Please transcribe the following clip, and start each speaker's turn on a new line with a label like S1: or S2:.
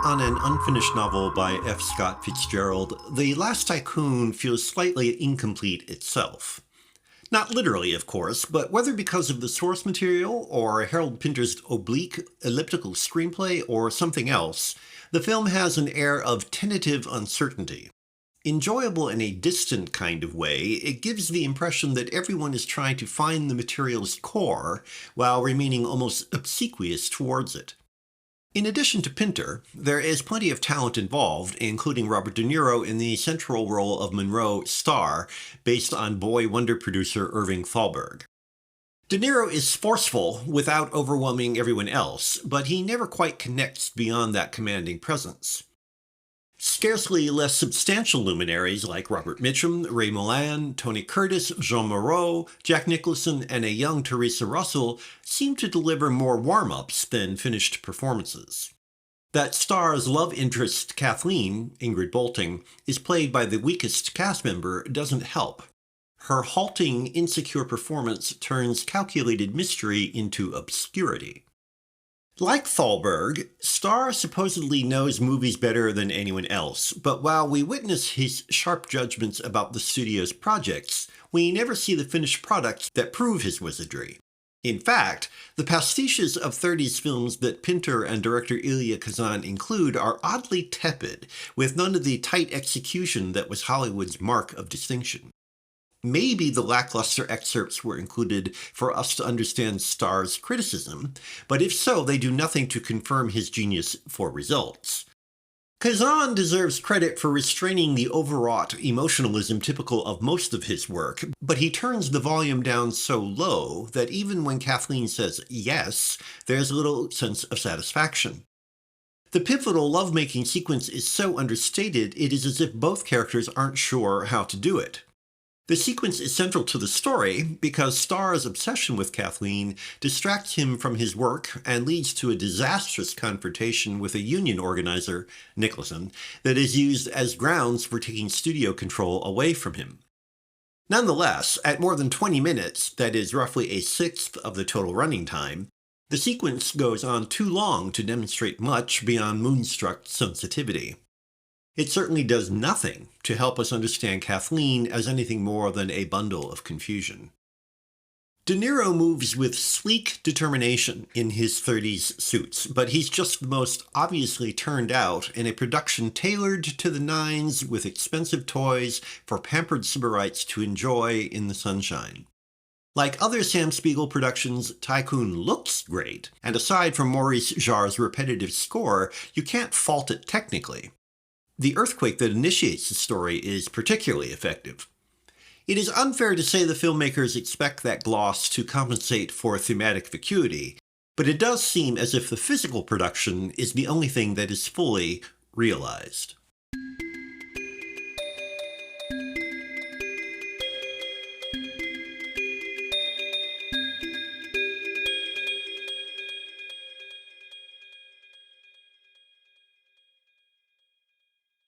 S1: on an unfinished novel by F. Scott Fitzgerald, The Last Tycoon feels slightly incomplete itself. Not literally, of course, but whether because of the source material, or Harold Pinter's oblique, elliptical screenplay, or something else, the film has an air of tentative uncertainty. Enjoyable in a distant kind of way, it gives the impression that everyone is trying to find the material's core, while remaining almost obsequious towards it. In addition to Pinter, there is plenty of talent involved, including Robert De Niro in the central role of Monroe Star, based on boy wonder producer Irving Thalberg. De Niro is forceful without overwhelming everyone else, but he never quite connects beyond that commanding presence. Scarcely less substantial luminaries like Robert Mitchum, Ray Milland, Tony Curtis, Jean Moreau, Jack Nicholson, and a young Teresa Russell seem to deliver more warm-ups than finished performances. That star's love interest, Kathleen, Ingrid Bolting, is played by the weakest cast member doesn't help. Her halting, insecure performance turns calculated mystery into obscurity. Like Thalberg, Starr supposedly knows movies better than anyone else, but while we witness his sharp judgments about the studio's projects, we never see the finished products that prove his wizardry. In fact, the pastiches of 30s films that Pinter and director Elia Kazan include are oddly tepid, with none of the tight execution that was Hollywood's mark of distinction. Maybe the lackluster excerpts were included for us to understand Starr's criticism, but if so, they do nothing to confirm his genius for results. Kazan deserves credit for restraining the overwrought emotionalism typical of most of his work, but he turns the volume down so low that even when Kathleen says yes, there's little sense of satisfaction. The pivotal lovemaking sequence is so understated it is as if both characters aren't sure how to do it. The sequence is central to the story because Starr's obsession with Kathleen distracts him from his work and leads to a disastrous confrontation with a union organizer, Nicholson, that is used as grounds for taking studio control away from him. Nonetheless, at more than 20 minutes, that is roughly a sixth of the total running time, the sequence goes on too long to demonstrate much beyond moonstruck sensitivity. It certainly does nothing to help us understand Kathleen as anything more than a bundle of confusion. De Niro moves with sleek determination in his 30s suits, but he's just the most obviously turned out in a production tailored to the nines with expensive toys for pampered sybarites to enjoy in the sunshine. Like other Sam Spiegel productions, Tycoon looks great, and aside from Maurice Jarre's repetitive score, you can't fault it technically. The earthquake that initiates the story is particularly effective. It is unfair to say the filmmakers expect that gloss to compensate for thematic vacuity, but it does seem as if the physical production is the only thing that is fully realized.